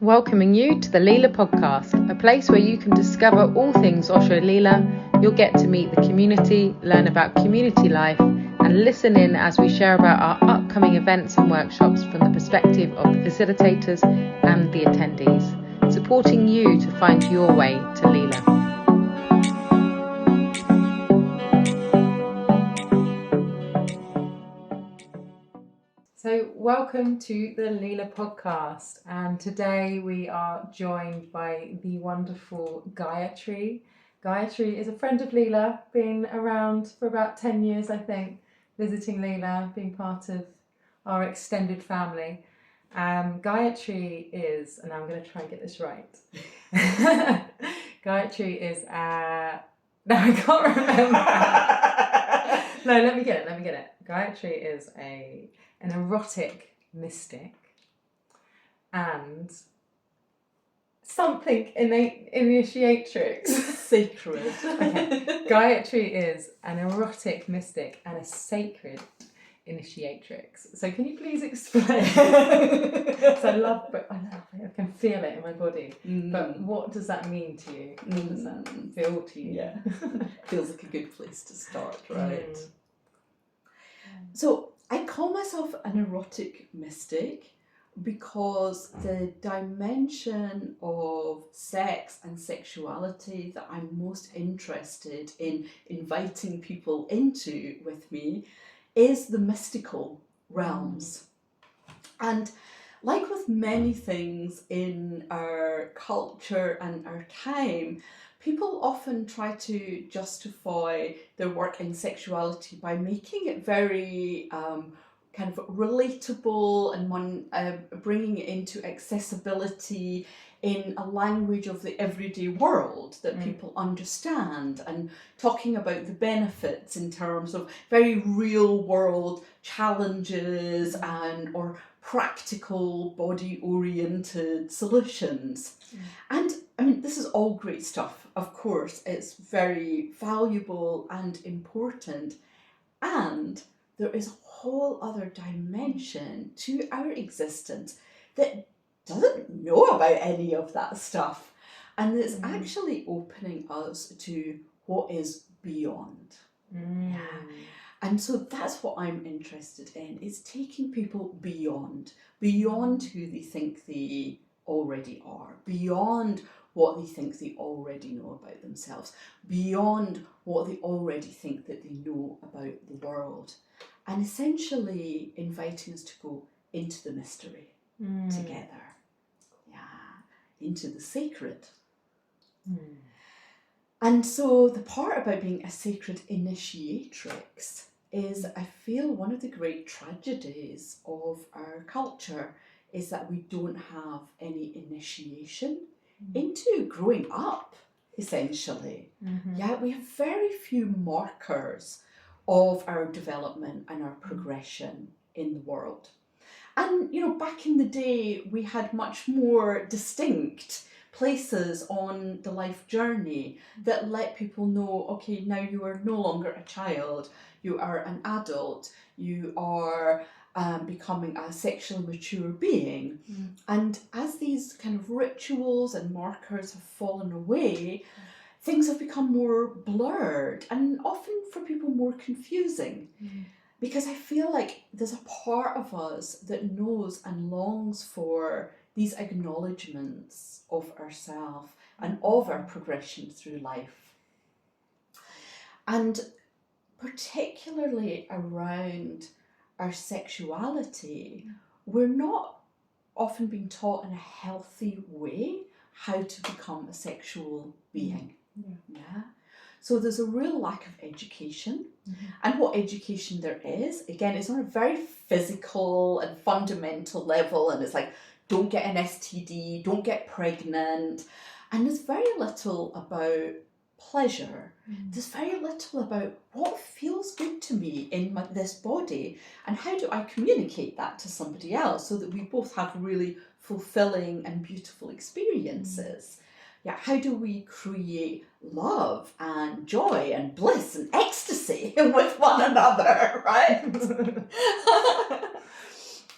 Welcoming you to the Leela podcast, a place where you can discover all things Osho Leela. You'll get to meet the community, learn about community life, and listen in as we share about our upcoming events and workshops from the perspective of the facilitators and the attendees, supporting you to find your way to Leela. So welcome to the Leela podcast, and today we are joined by the wonderful Gayatri. Gayatri is a friend of Leela, been around for about 10 years I think, visiting Leela, being part of our extended family. Gayatri is, and I'm going to try and get this right, Gayatri is no, I can't remember. No, let me get it. Gayatri is an erotic mystic and something initiatrix. Sacred. Okay. Gayatri is an erotic mystic and a sacred initiatrix. So can you please explain? So I love it. I can feel it in my body. But what does that mean to you? What does that feel to you? Yeah. Feels like a good place to start, right? So I call myself an erotic mystic because the dimension of sex and sexuality that I'm most interested in inviting people into with me is the mystical realms. And like with many things in our culture and our time, people often try to justify their work in sexuality by making it very kind of relatable and bringing it into accessibility in a language of the everyday world that people understand, and talking about the benefits in terms of very real world challenges or practical body oriented solutions. And I mean, this is all great stuff. Of course, it's very valuable and important. And there is a whole other dimension to our existence that doesn't know about any of that stuff. And it's actually opening us to what is beyond. Yeah. And so that's what I'm interested in, is taking people beyond who they think they already are, beyond what they think they already know about themselves, beyond what they already think that they know about the world, and essentially inviting us to go into the mystery together, into the sacred. And so the part about being a sacred initiatrix is, I feel, one of the great tragedies of our culture is that we don't have any initiation into growing up, essentially. Yeah, we have very few markers of our development and our progression in the world. And, you know, back in the day, we had much more distinct places on the life journey that let people know, okay, now you are no longer a child, you are an adult, you are becoming a sexually mature being. And as these kind of rituals and markers have fallen away, things have become more blurred and often for people more confusing. Because I feel like there's a part of us that knows and longs for these acknowledgements of ourselves and of our progression through life. And particularly around our sexuality, we're not often being taught in a healthy way how to become a sexual being. Yeah. So there's a real lack of education. And what education there is, again, it's on a very physical and fundamental level, and it's like, don't get an STD, don't get pregnant. And there's very little about pleasure. There's very little about what feels good to me in this body, and how do I communicate that to somebody else so that we both have really fulfilling and beautiful experiences. Yeah, how do we create love and joy and bliss and ecstasy with one another, right?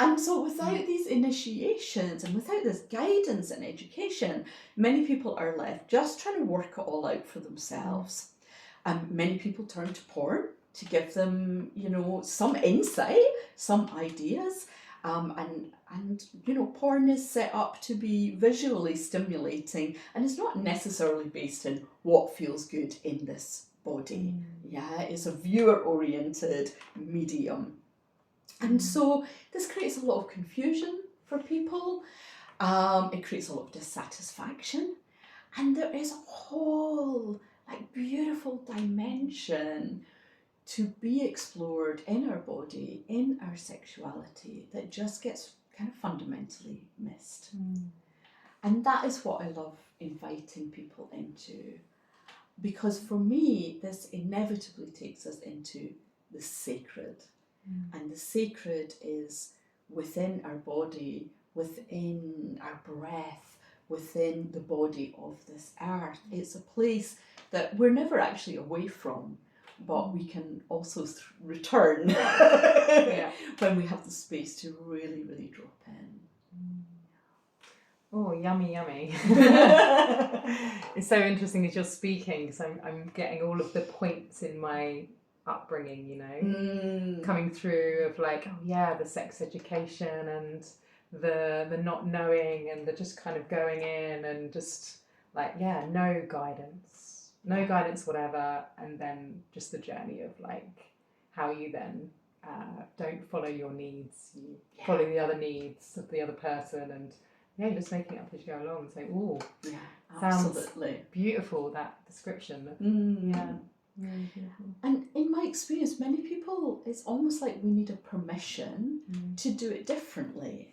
And so without these initiations and without this guidance and education, many people are left just trying to work it all out for themselves. Many people turn to porn to give them, some insight, some ideas. And porn is set up to be visually stimulating, and it's not necessarily based in what feels good in this body. Yeah, it's a viewer-oriented medium. And so this creates a lot of confusion for people. It creates a lot of dissatisfaction. And there is a whole beautiful dimension to be explored in our body, in our sexuality, that just gets kind of fundamentally missed. And that is what I love inviting people into. Because for me, this inevitably takes us into the sacred. And the sacred is within our body, within our breath, within the body of this earth. It's a place that we're never actually away from, but we can also return when we have the space to really, really drop in. Oh, yummy, yummy. It's so interesting as you're speaking, because I'm getting all of the points in my upbringing, coming through of the sex education and the not knowing and the just kind of going in and just no guidance whatever, and then just the journey of how you then don't follow your needs, you follow the other needs of the other person, and just making it up as you go along and say, oh, absolutely sounds beautiful, that description. Really beautiful. And in my experience, many people, it's almost like we need a permission to do it differently.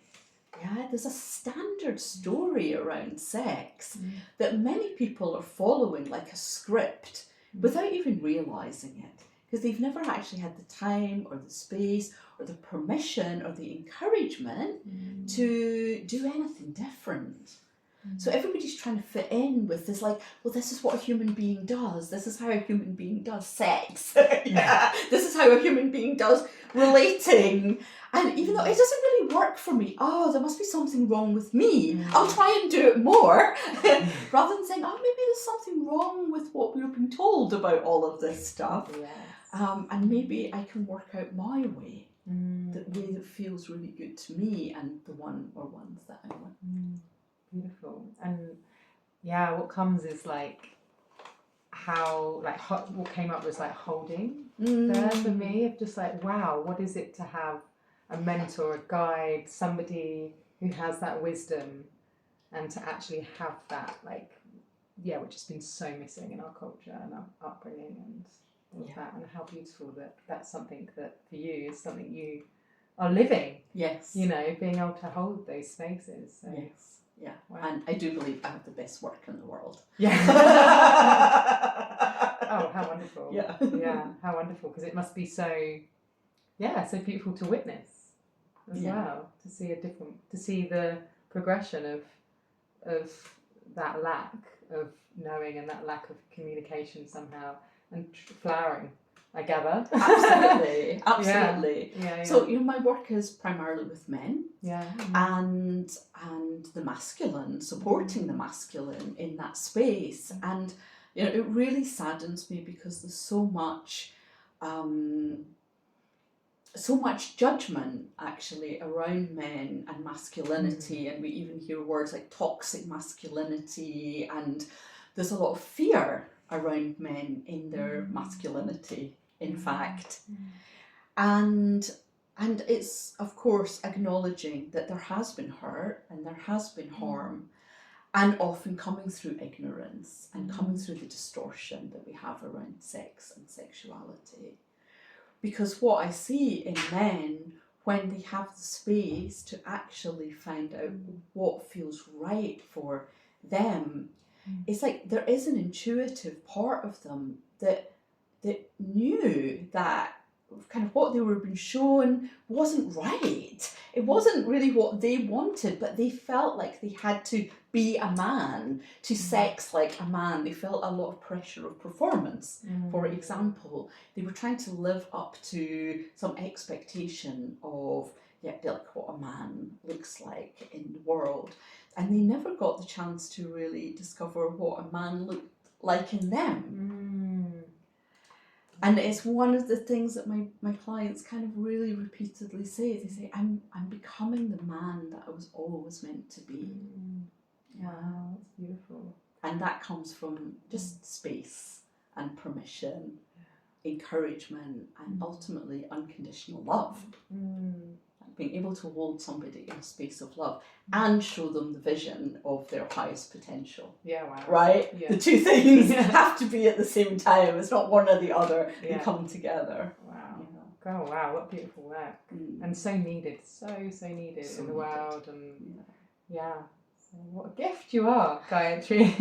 There's a standard story around sex that many people are following like a script without even realising it, because they've never actually had the time or the space or the permission or the encouragement to do anything different. So everybody's trying to fit in with this this is what a human being does. This is how a human being does sex. This is how a human being does relating. And even though it doesn't really work for me, there must be something wrong with me. I'll try and do it more. Rather than saying, maybe there's something wrong with what we're being told about all of this stuff. And maybe I can work out my way, the way that feels really good to me and the one or ones that I want. Beautiful. And what comes is how what came up was holding there for me, of just wow, what is it to have a mentor, a guide, somebody who has that wisdom, and to actually have that which has been so missing in our culture and our upbringing and all of that, and how beautiful that that's something that for you is something you are living. Being able to hold those spaces. So. Yeah, wow. And I do believe I have the best work in the world. Oh, how wonderful. How wonderful, because it must be so beautiful to witness as well, to see the progression of that lack of knowing and that lack of communication somehow, and flowering, I gather. Absolutely. So my work is primarily with men. And the masculine, supporting the masculine in that space. And it really saddens me, because there's so much judgment actually around men and masculinity, and we even hear words like toxic masculinity, and there's a lot of fear around men in their masculinity, in fact. And it's, of course, acknowledging that there has been hurt and there has been harm, and often coming through ignorance and coming through the distortion that we have around sex and sexuality. Because what I see in men, when they have the space to actually find out what feels right for them, it's there is an intuitive part of them that knew that kind of what they were being shown wasn't right. It wasn't really what they wanted, but they felt like they had to be a man, to sex like a man. They felt a lot of pressure of performance, for example. They were trying to live up to some expectation of like what a man looks like in the world, and they never got the chance to really discover what a man looked like in them. And it's one of the things that my clients kind of really repeatedly say. They say, I'm becoming the man that I was always meant to be. Wow, that's beautiful. And that comes from just space and permission, encouragement, and ultimately unconditional love. Being able to hold somebody in a space of love and show them the vision of their highest potential. Yeah, wow. Right? Yeah. The two things have to be at the same time. It's not one or the other. They come together. Wow. Yeah. Oh, wow, what beautiful work. And so needed, so needed in the world. And so what a gift you are, Gayatri.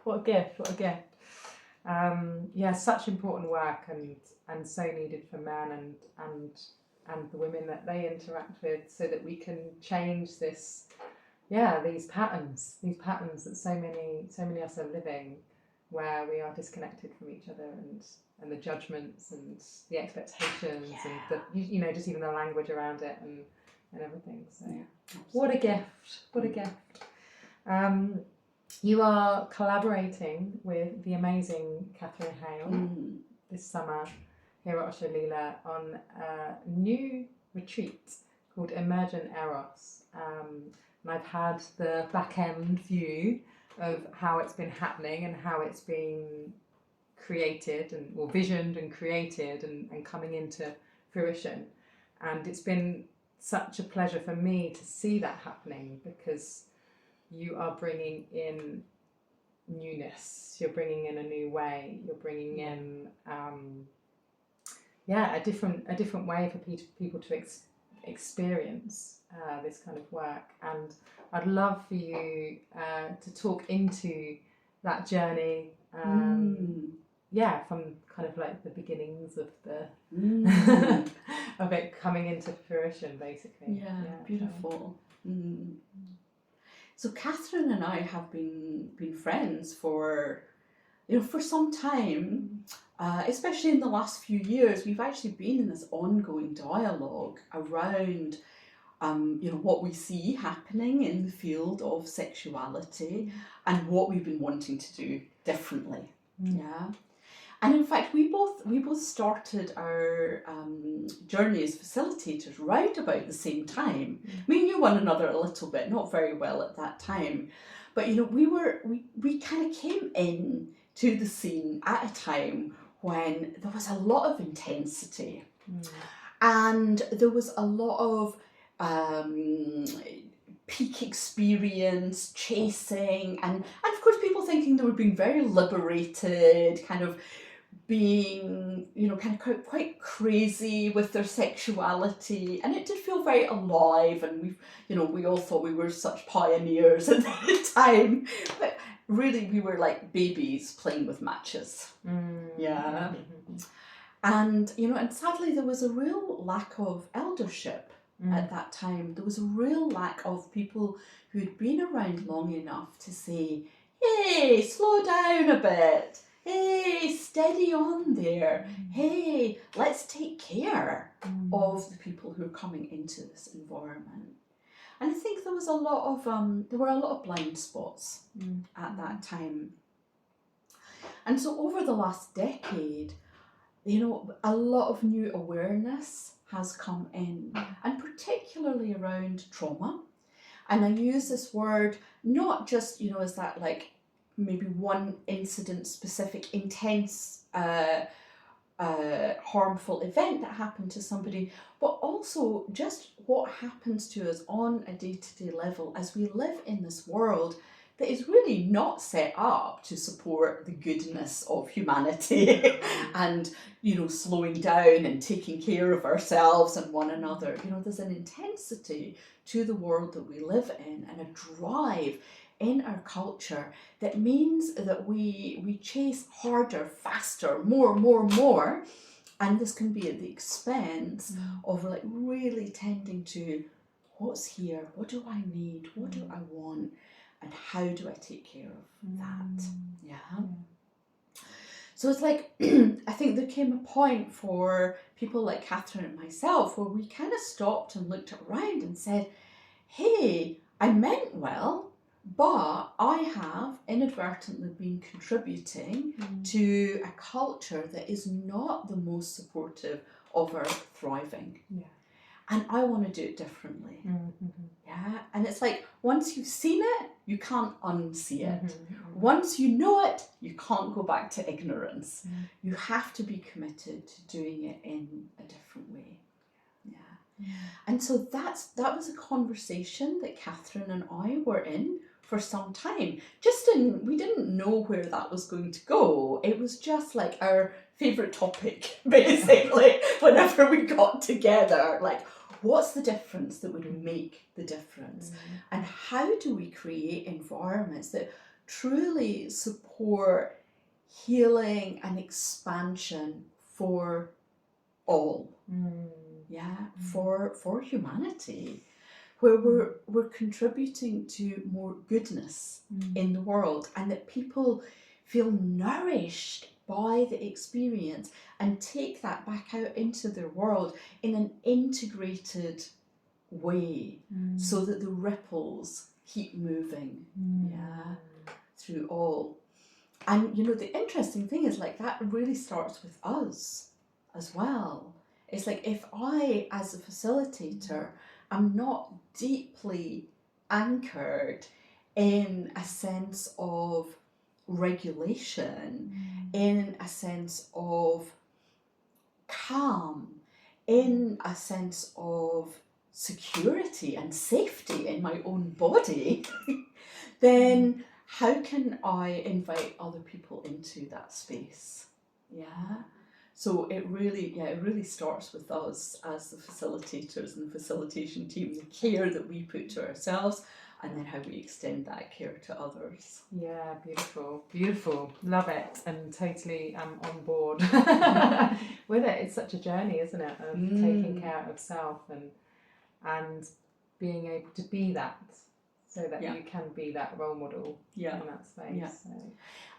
What a gift. Such important work and so needed for men and the women that they interact with, so that we can change these patterns that so many of us are living, where we are disconnected from each other, and the judgments and the expectations and the just even the language around it and everything. So what a gift. You are collaborating with the amazing Catherine Hale this summer here at Osho Leela on a new retreat called Emergent Eros. And I've had the back end view of how it's been happening and how it's been created visioned and created and coming into fruition. And it's been such a pleasure for me to see that happening, because you are bringing in newness, you're bringing in a new way, you're bringing in a different way for people to experience this kind of work. And I'd love for you to talk into that journey, from kind of like the beginnings of the of it coming into fruition, basically. Beautiful. So Catherine and I have been friends for some time, especially in the last few years. We've actually been in this ongoing dialogue around what we see happening in the field of sexuality and what we've been wanting to do differently. And in fact, we both started our journey as facilitators right about the same time. We knew one another a little bit, not very well at that time, but we kind of came in to the scene at a time when there was a lot of intensity, and there was a lot of peak experience, chasing, and of course people thinking they were being very liberated, kind of being, kind of quite crazy with their sexuality, and it did feel very alive, and we all thought we were such pioneers at the time, but really we were like babies playing with matches. And and sadly there was a real lack of eldership at that time. There was a real lack of people who had been around long enough to say, hey, slow down a bit. Hey, steady on there. Hey, let's take care of the people who are coming into this environment. And I think there was a lot of there were a lot of blind spots at that time. And so over the last decade, a lot of new awareness has come in, and particularly around trauma. And I use this word not just, as that like maybe one incident specific intense harmful event that happened to somebody, but also just what happens to us on a day-to-day level as we live in this world that is really not set up to support the goodness of humanity and slowing down and taking care of ourselves and one another. There's an intensity to the world that we live in, and a drive in our culture that means that we chase harder, faster, more, and this can be at the expense of like really tending to what's here, what do I need, what do I want, and how do I take care of that? So it's like, I think there came a point for people like Catherine and myself where we kind of stopped and looked around and said, hey, I meant well, but I have inadvertently been contributing to a culture that is not the most supportive of our thriving. Yeah. And I want to do it differently. Mm-hmm. Yeah. And it's like, once you've seen it, you can't unsee it. Mm-hmm. Once you know it, you can't go back to ignorance. Mm-hmm. You have to be committed to doing it in a different way. Yeah. Mm-hmm. And so that was a conversation that Catherine and I were in for some time. We didn't know where that was going to go. It was just like our favourite topic, basically, whenever we got together. Like, what's the difference that would make the difference? And how do we create environments that truly support healing and expansion for all? Yeah, for humanity, where we're contributing to more goodness in the world, and that people feel nourished by the experience and take that back out into their world in an integrated way, so that the ripples keep moving, through all. And the interesting thing is, like, that really starts with us as well. It's like, if I, as a facilitator, am not deeply anchored in a sense of regulation, in a sense of calm, in a sense of security and safety in my own body, then how can I invite other people into that space? Yeah. So it really starts with us as the facilitators and the facilitation team, the care that we put to ourselves, and then how we extend that care to others. Yeah, beautiful, love it, and totally on board with it. It's such a journey, isn't it, of taking care of self and being able to be that, so that you can be that role model in that space. Yeah. So.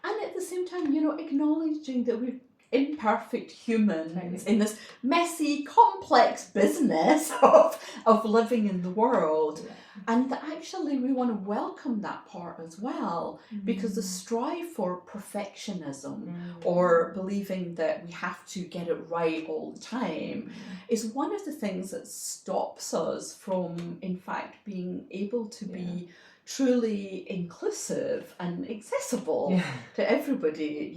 And at the same time, acknowledging that we're imperfect humans in this messy, complex business of living in the world. Yeah. And that actually we want to welcome that part as well, because the strive for perfectionism or believing that we have to get it right all the time is one of the things that stops us from, in fact, being able to be truly inclusive and accessible to everybody.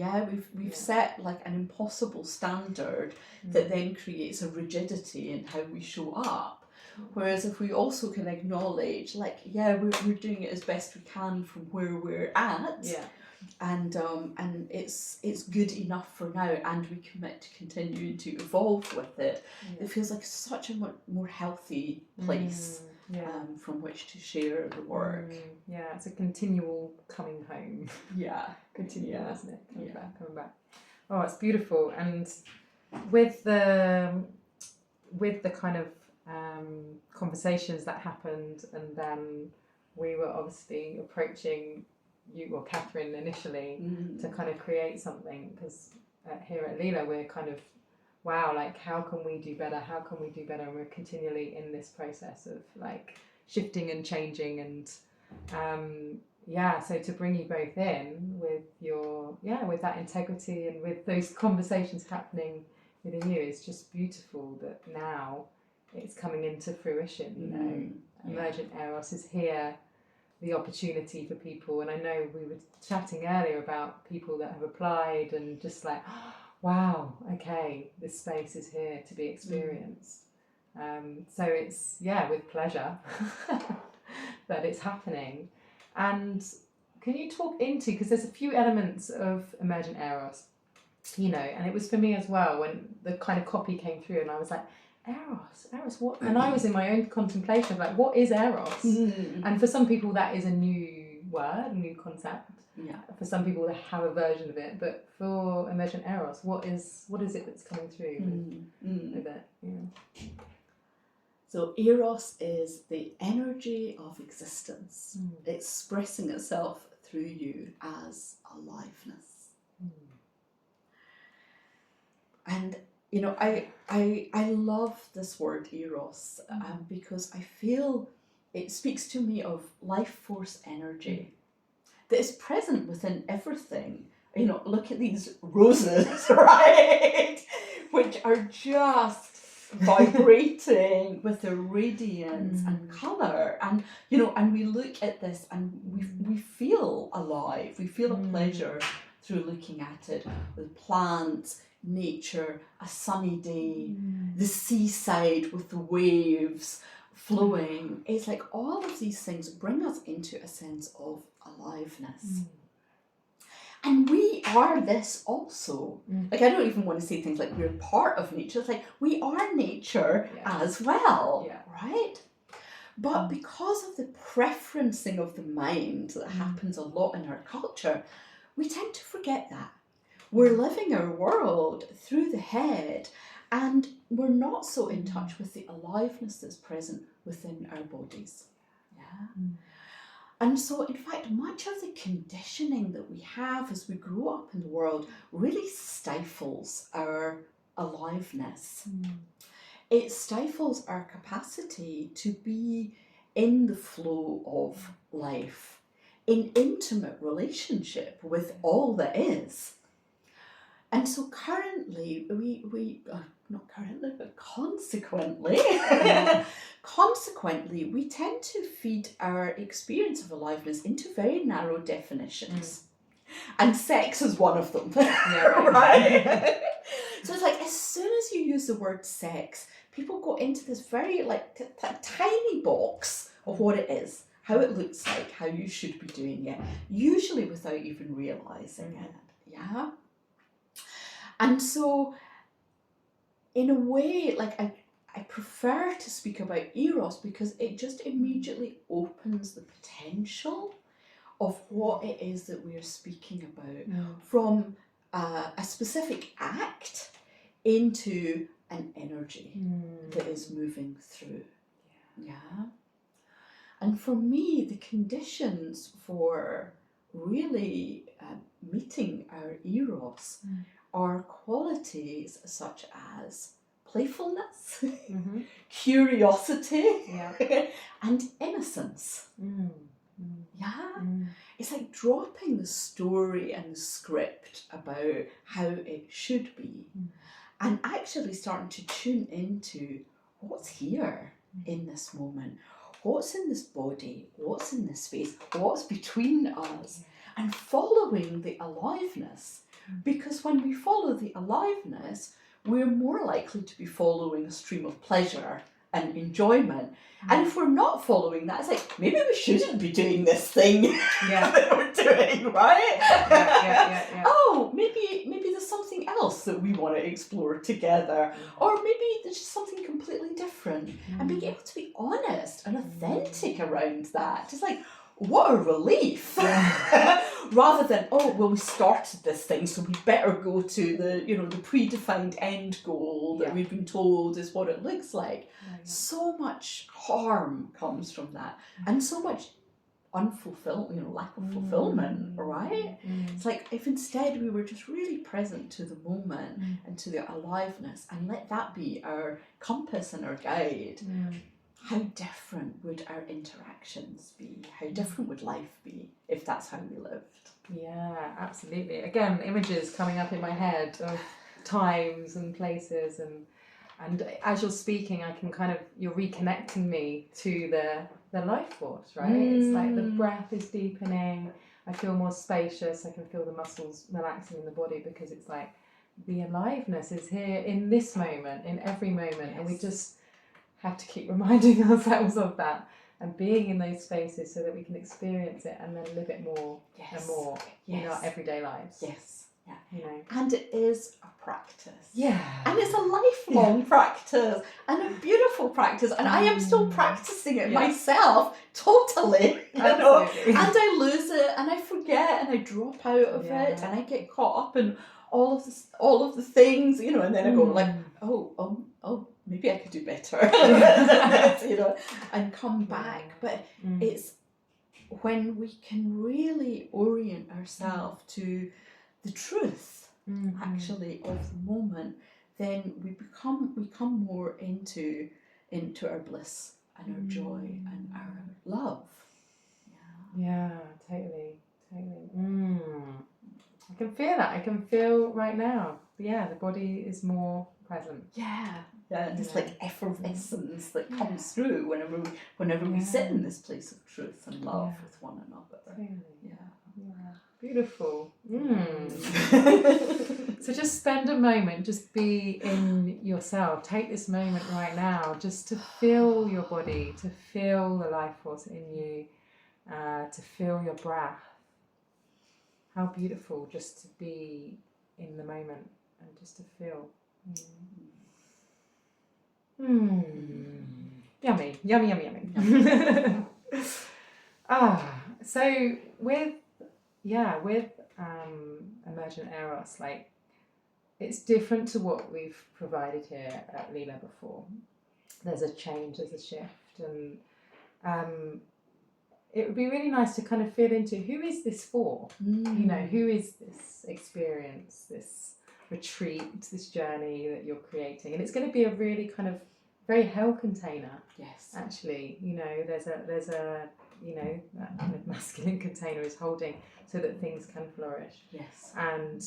We've set like an impossible standard that then creates a rigidity in how we show up. Whereas if we also can acknowledge, like, we're doing it as best we can from where we're at, and it's good enough for now, and we commit to continuing to evolve with it. It feels like such a more healthy place. From which to share the work. It's a continual coming home. Continual, isn't it? Coming back. Oh, it's beautiful. And with the kind of conversations that happened, and then we were obviously approaching you or Catherine initially to kind of create something, because here at Leela we're kind of, like, how can we do better? And we're continually in this process of like shifting and changing, and so to bring you both in with your with that integrity and with those conversations happening within you is just beautiful, that now it's coming into fruition. Emergent Eros is here, the opportunity for people, and I know we were chatting earlier about people that have applied and just like, wow, okay, this space is here to be experienced. So it's, with pleasure that it's happening. And can you talk into, because there's a few elements of Emergent Eros, and it was for me as well when the kind of copy came through, and I was like, Eros, what? And I was in my own contemplation of like, what is Eros? And for some people that is a new word, a new concept. For some people they have a version of it, but for Emergent Eros, what is it that's coming through with it? So Eros is the energy of existence, expressing itself through you as aliveness. And you know, I love this word eros because I feel it speaks to me of life force energy that is present within everything. You know, look at these roses, right? Which are just vibrating with their radiance and colour. And, you know, and we look at this and we feel alive. We feel a pleasure through looking at it with plants, nature, a sunny day, the seaside with the waves flowing. It's like all of these things bring us into a sense of aliveness. And we are this also. Like, I don't even want to say things like we're part of nature. It's like we are nature as well, right? But because of the preferencing of the mind that happens a lot in our culture, we tend to forget that. We're living our world through the head, and we're not so in touch with the aliveness that's present within our bodies. And so, in fact, much of the conditioning that we have as we grow up in the world really stifles our aliveness. It stifles our capacity to be in the flow of life, in intimate relationship with all that is. And so currently, not currently, but consequently, we tend to feed our experience of aliveness into very narrow definitions. And sex is one of them, right? So it's like, as soon as you use the word sex, people go into this very tiny box of what it is, how it looks like, how you should be doing it, usually without even realising it, And so, in a way, like I prefer to speak about Eros because it just immediately opens the potential of what it is that we are speaking about, from a specific act into an energy that is moving through. And for me, the conditions for really meeting our Eros are qualities such as playfulness, curiosity, and innocence. It's like dropping the story and the script about how it should be and actually starting to tune into what's here in this moment, what's in this body, what's in this space, what's between us, and following the aliveness. Because when we follow the aliveness, we're more likely to be following a stream of pleasure and enjoyment. And if we're not following that, it's like, maybe we shouldn't be doing this thing that we're doing, right? Oh, maybe there's something else that we want to explore together. Or maybe there's just something completely different. And being able to be honest and authentic around that. It's like, what a relief. Rather than, oh, well, we started this thing, so we better go to the predefined end goal that we've been told is what it looks like. So much harm comes from that, and so much unfulfilled, lack of fulfillment, right? It's like if instead we were just really present to the moment and to the aliveness and let that be our compass and our guide. How different would our interactions be? How different would life be if that's how we lived? Yeah, absolutely. Again, images coming up in my head of times and places, and as you're speaking, you're reconnecting me to the life force, right? It's like the breath is deepening. I feel more spacious. I can feel the muscles relaxing in the body because it's like the aliveness is here in this moment, in every moment, and we just have to keep reminding ourselves of that and being in those spaces so that we can experience it and then live it more and more in our everyday lives. And it is a practice. And it's a lifelong practice and a beautiful practice, and I am still practicing it myself totally, and I lose it and I forget and I drop out of it and I get caught up in all of the things, and then I go like, oh, maybe I could do better, and come back. But it's when we can really orient ourselves to the truth, actually, of the moment, then we come more into our bliss and our joy and our love. Yeah, totally. I can feel that. I can feel right now. Yeah, the body is more present. Yeah, there's like effervescence that comes through whenever we sit in this place of truth and love with one another. Totally. Yeah. Beautiful. So just spend a moment, just be in yourself. Take this moment right now just to feel your body, to feel the life force in you, to feel your breath. How beautiful just to be in the moment and just to feel. Yummy. So with Emergent Eros, like, it's different to what we've provided here at Leela before. There's a change, there's a shift, and it would be really nice to kind of feel into who is this for? You know, who is this experience, this retreat, this journey that you're creating? And it's going to be a really kind of very hell container. Yes. Actually, you know, there's a you know, that kind of masculine container is holding so that things can flourish. Yes. And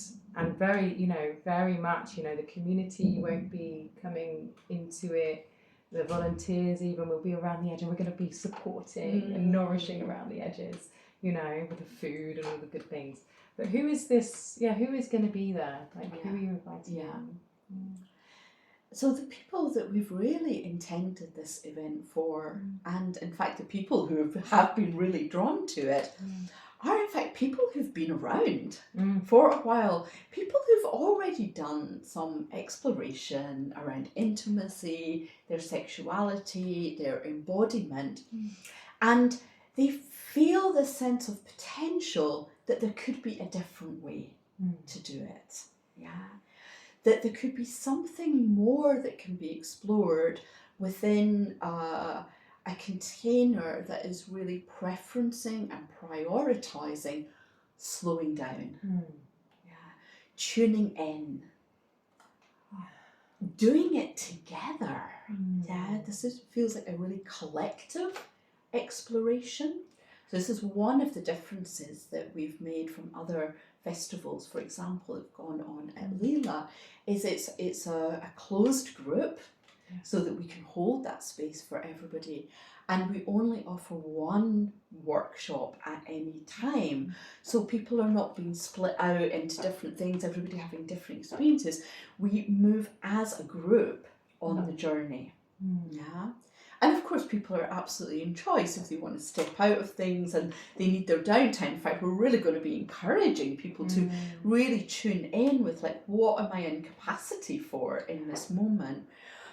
very, you know, very much, you know, the community won't be coming into it. The volunteers even will be around the edge, and we're going to be supporting and nourishing around the edges, you know, with the food and all the good things. But who is this? Yeah, who is going to be there? Like, who are you inviting? So the people that we've really intended this event for, and in fact the people who have been really drawn to it, are in fact people who've been around for a while, people who've already done some exploration around intimacy, their sexuality, their embodiment, and they feel this sense of potential that there could be a different way to do it. That there could be something more that can be explored within a container that is really preferencing and prioritizing slowing down, tuning in, doing it together. This feels like a really collective exploration. So this is one of the differences that we've made from other festivals, for example, that have gone on at Leela, is it's a closed group so that we can hold that space for everybody, and we only offer one workshop at any time, so people are not being split out into different things, everybody having different experiences. We move as a group on the journey. And of course people are absolutely in choice if they want to step out of things and they need their downtime. In fact, we're really going to be encouraging people to really tune in with, like, what am I in capacity for in this moment?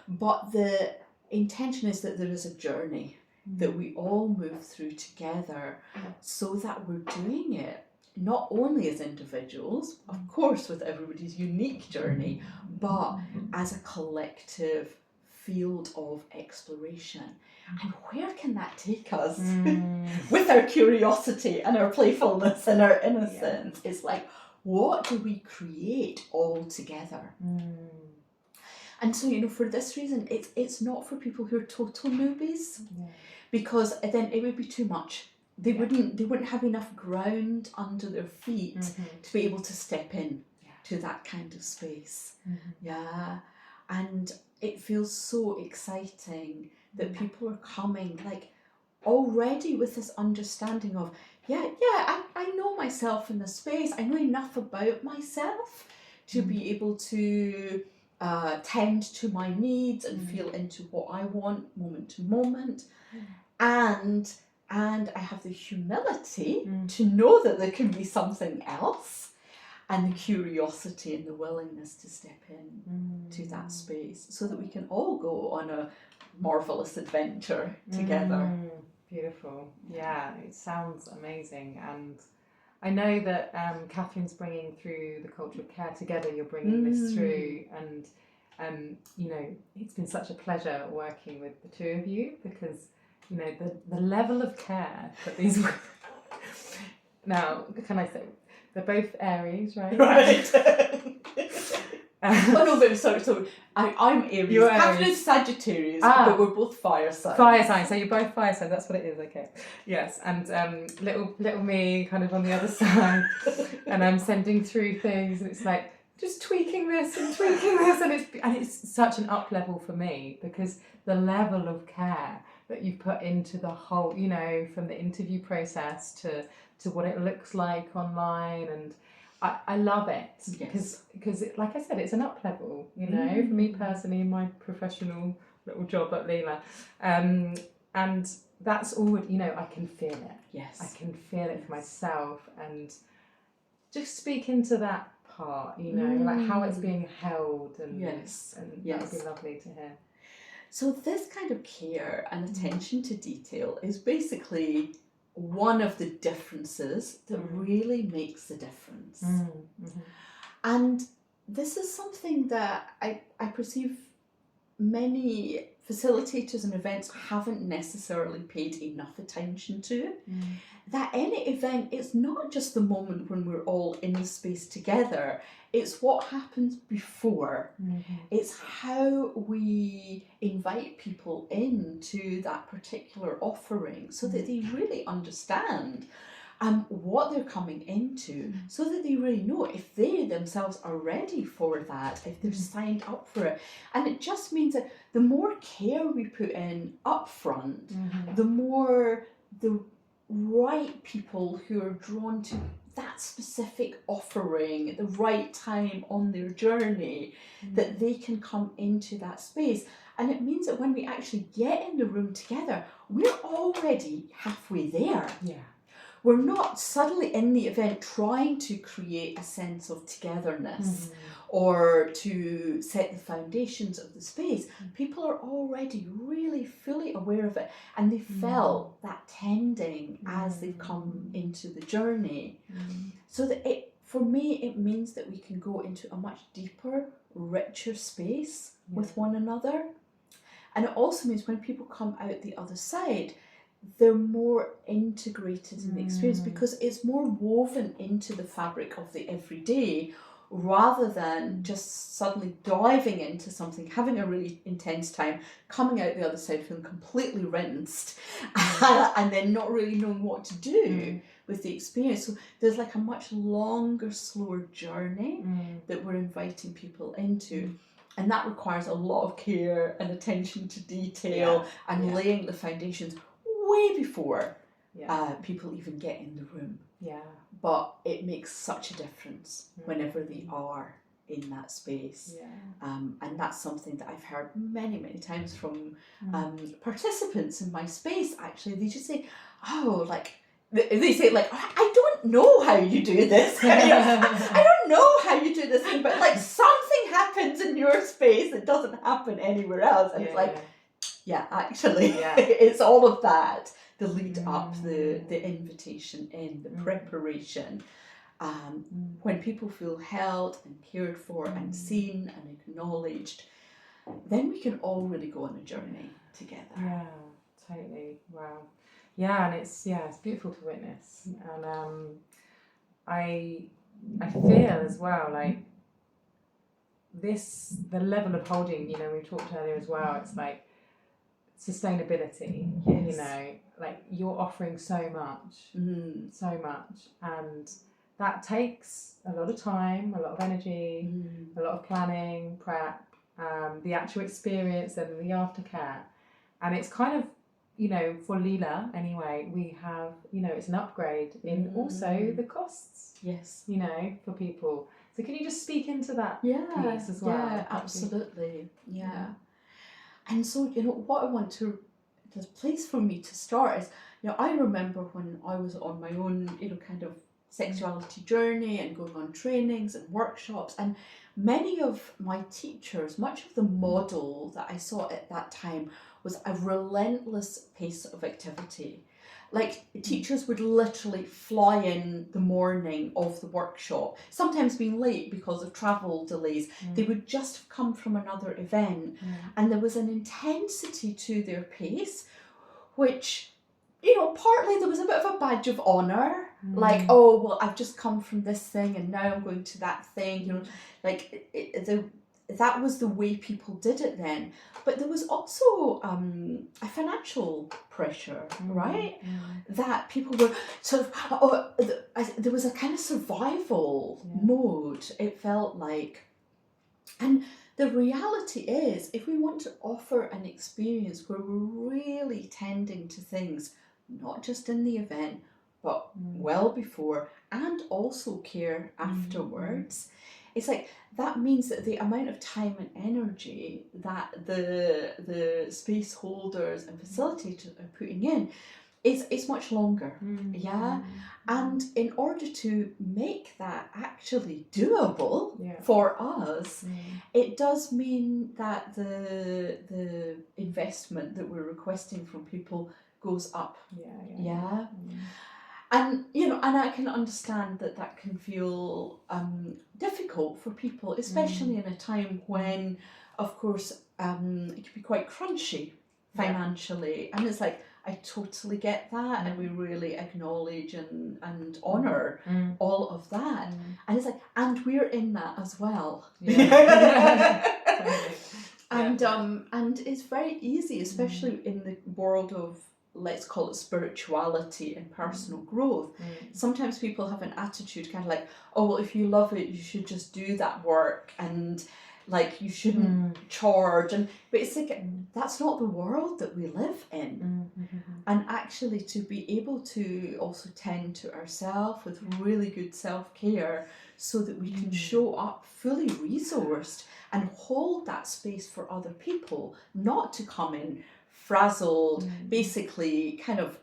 But the intention is that there is a journey that we all move through together, so that we're doing it not only as individuals, of course with everybody's unique journey, but as a collective field of exploration. And where can that take us? With our curiosity and our playfulness and our innocence, it's like, what do we create all together? And so, you know, for this reason, it's not for people who are total newbies, because then it would be too much. They wouldn't have enough ground under their feet to be able to step in to that kind of space. And it feels so exciting that people are coming, like, already with this understanding of, I know myself in this space. I know enough about myself to be able to tend to my needs and feel into what I want moment to moment. And I have the humility to know that there can be something else, and the curiosity and the willingness to step in to that space, so that we can all go on a marvellous adventure together. Beautiful. Yeah, it sounds amazing. And I know that Catherine's bringing through the culture of care together. You're bringing this through, and you know, it's been such a pleasure working with the two of you, because, you know, the level of care that these now, can I say, they're both Aries, right? Oh no, but sorry. So I'm Aries. You're Catherine's Sagittarius, but we're both fire signs. Fire signs. So you're both fire signs. That's what it is. Okay. Yes. And little me kind of on the other side, and I'm sending through things, and it's like just tweaking this, and it's such an up level for me, because the level of care that you put into the whole, you know, from the interview process to what it looks like online, and I love it, because like I said, it's an up level, you know, for me personally in my professional little job at Leela, and that's all, you know, I can feel it. Yes, I can feel it for myself, and just speak into that part, you know, like how it's being held, and that would be lovely to hear. So this kind of care and attention to detail is basically one of the differences that really makes the difference. And this is something that I perceive many facilitators and events haven't necessarily paid enough attention to. That any event is not just the moment when we're all in the space together, it's what happens before. It's how we invite people into that particular offering so that they really understand what they're coming into, so that they really know if they themselves are ready for that, if they're signed up for it. And it just means that the more care we put in up front, the more the right people who are drawn to that specific offering at the right time on their journey, that they can come into that space. And it means that when we actually get in the room together, we're already halfway there. We're not suddenly in the event trying to create a sense of togetherness or to set the foundations of the space. People are already really fully aware of it, and they felt that tending as they've come into the journey. So that for me, it means that we can go into a much deeper, richer space with one another. And it also means when people come out the other side, they're more integrated in the experience, because it's more woven into the fabric of the everyday, rather than just suddenly diving into something, having a really intense time, coming out the other side feeling completely rinsed, and then not really knowing what to do with the experience. So there's like a much longer, slower journey that we're inviting people into. And that requires a lot of care and attention to detail and laying the foundations way before people even get in the room. But it makes such a difference whenever they are in that space. And that's something that I've heard many, many times from participants in my space, actually. They just say, oh, like, they say, like, I don't know how you do this. I don't know how you do this thing, but like something happens in your space that doesn't happen anywhere else. And it's like, actually, it's all of that. The lead up, the invitation in, the preparation. When people feel held and cared for and seen and acknowledged, then we can all really go on a journey together. Yeah, totally. Wow. Yeah, and it's beautiful to witness. And I feel as well like the level of holding, you know, we talked earlier as well, it's like sustainability, you know, like you're offering so much, and that takes a lot of time, a lot of energy, a lot of planning, prep, the actual experience and the aftercare. And it's kind of, you know, for Leela anyway, we have, you know, it's an upgrade in also the costs, you know, for people. So can you just speak into that piece as well? Yeah, absolutely. And so, you know, what I want to, the place for me to start is, you know, I remember when I was on my own, you know, kind of sexuality journey and going on trainings and workshops, and many of my teachers, much of the model that I saw at that time was a relentless pace of activity. Like, teachers would literally fly in the morning of the workshop, sometimes being late because of travel delays. They would just have come from another event, and there was an intensity to their pace, which, you know, partly there was a bit of a badge of honour, Like, oh, well, I've just come from this thing and now I'm going to that thing, you know, like that was the way people did it then. But there was also a financial pressure, right? That people were sort of, there was a kind of survival mode, it felt like. And the reality is, if we want to offer an experience where we're really tending to things, not just in the event, but well before, and also care afterwards, it's like that means that the amount of time and energy that the space holders and facilitators are putting in is much longer. And in order to make that actually doable for us, it does mean that the investment that we're requesting from people goes up. And you know, and I can understand that can feel difficult for people, especially in a time when, of course, it can be quite crunchy financially, and it's like, I totally get that, and we really acknowledge and honour all of that. And it's like, and we're in that as well. And it's very easy, especially in the world of, let's call it, spirituality and personal growth. Sometimes people have an attitude kind of like, oh, well, if you love it, you should just do that work, and like you shouldn't charge. But it's like, that's not the world that we live in. And actually to be able to also tend to ourselves with really good self-care, so that we can show up fully resourced and hold that space for other people, not to come in frazzled, basically kind of,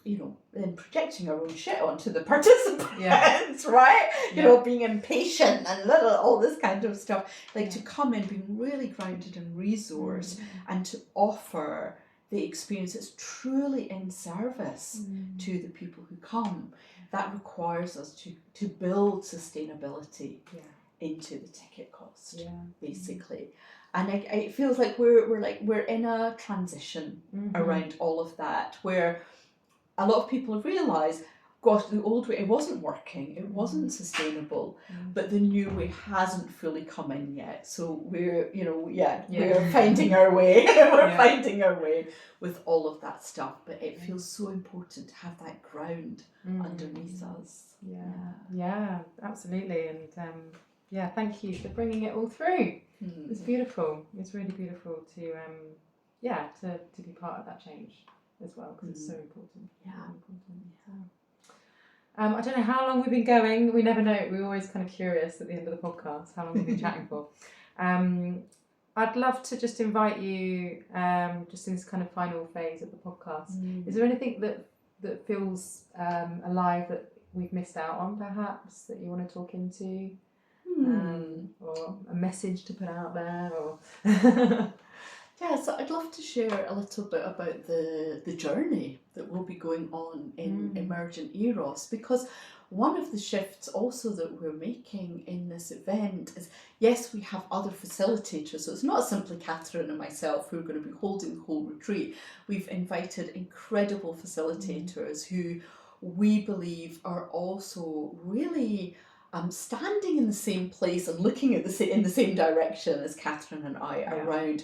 you know, then projecting our own shit onto the participants, right? You know, being impatient and all this kind of stuff. Like to come in being really grounded and resourced, and to offer the experience that's truly in service to the people who come. That requires us to build sustainability into the ticket cost, basically. And it feels like we're in a transition around all of that, where a lot of people have realised, gosh, the old way, it wasn't working, it wasn't sustainable, but the new way hasn't fully come in yet. So we're, you know, we're finding our way. We're finding our way with all of that stuff. But it feels so important to have that ground underneath us. Yeah, absolutely. And thank you for bringing it all through. It's beautiful. It's really beautiful to be part of that change as well, because it's so important. I don't know how long we've been going. We never know. We're always kind of curious at the end of the podcast how long we've been chatting for. I'd love to just invite you, just in this kind of final phase of the podcast. Is there anything that feels alive that we've missed out on, perhaps, that you want to talk into? Or a message to put out there, or so I'd love to share a little bit about the journey that will be going on in Emergent Eros, because one of the shifts also that we're making in this event is, yes, we have other facilitators, so it's not simply Catherine and myself who are going to be holding the whole retreat. We've invited incredible facilitators who we believe are also really standing in the same place and looking at in the same direction as Catherine and I around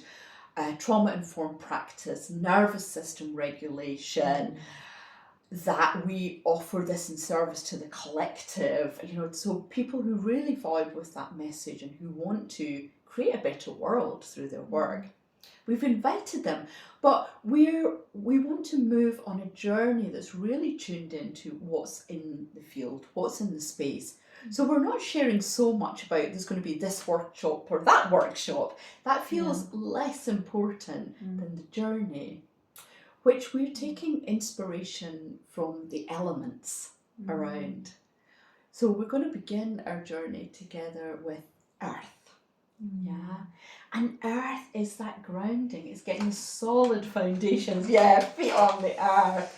trauma-informed practice, nervous system regulation, that we offer this in service to the collective, you know, so people who really vibe with that message and who want to create a better world through their work. We've invited them, but we want to move on a journey that's really tuned into what's in the field, what's in the space. So we're not sharing so much about there's going to be this workshop or that workshop. That feels less important than the journey, which we're taking inspiration from the elements around. So we're going to begin our journey together with Earth. And Earth is that grounding, it's getting solid foundations, feet on the earth,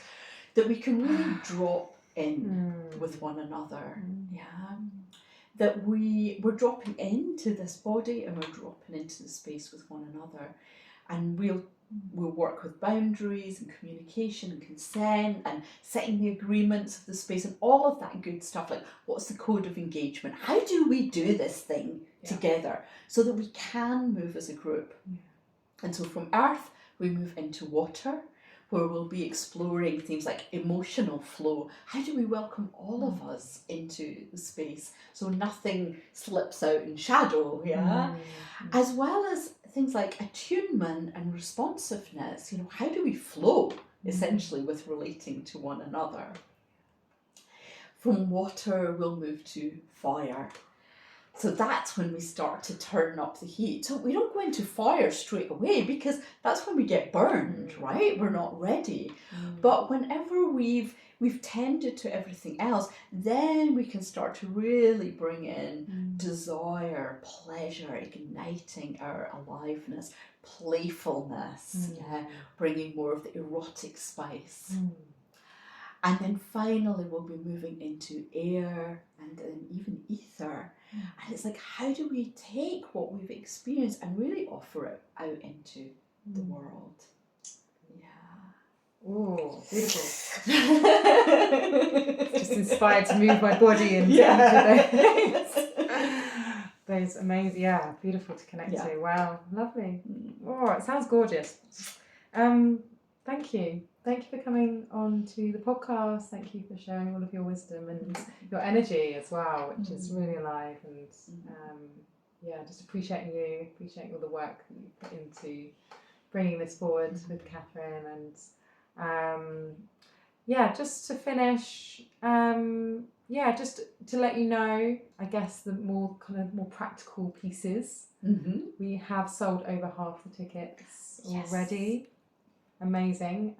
that we can really drop in with one another. That we're dropping into this body and we're dropping into the space with one another, and we'll We'll work with boundaries and communication and consent and setting the agreements of the space and all of that good stuff. Like, what's the code of engagement? How do we do this thing together so that we can move as a group? And so from earth, we move into water, where we'll be exploring things like emotional flow. How do we welcome all of us into the space so nothing slips out in shadow, as well as things like attunement and responsiveness. You know, how do we flow essentially with relating to one another? From water, we'll move to fire. So that's when we start to turn up the heat. So we don't go into fire straight away because that's when we get burned, right? We're not ready. But whenever we've tended to everything else, then we can start to really bring in desire, pleasure, igniting our aliveness, playfulness, bringing more of the erotic spice. And then finally we'll be moving into air and then even ether. And it's like, how do we take what we've experienced and really offer it out into the world? Oh, beautiful. Just inspired to move my body into those amazing, beautiful to connect to. Wow, lovely. Oh, it sounds gorgeous. Thank you. Thank you for coming on to the podcast. Thank you for sharing all of your wisdom and your energy as well, which is really alive. And just appreciating all the work that you put into bringing this forward with Catherine. And just to finish, just to let you know, I guess the more practical pieces. We have sold over half the tickets already. Amazing.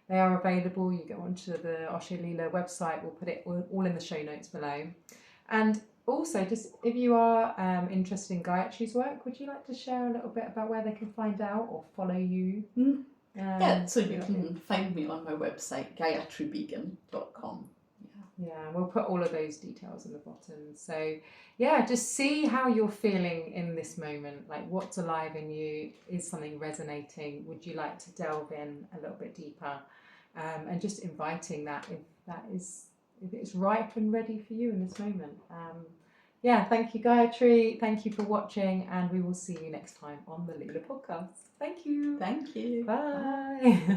They are available. You go onto the Osho Leela website. We'll put it all in the show notes below. And also, just if you are interested in Gayatri's work, would you like to share a little bit about where they can find out or follow you? So you can find me on my website, GayatriBeegan.com. We'll put all of those details in the bottom. So just see how you're feeling in this moment. Like, what's alive in you? Is something resonating? Would you like to delve in a little bit deeper? And just inviting that if it's ripe and ready for you in this moment. Thank you, Gayatri. Thank you for watching, and we will see you next time on the Leela podcast. Thank you. Thank you. Bye.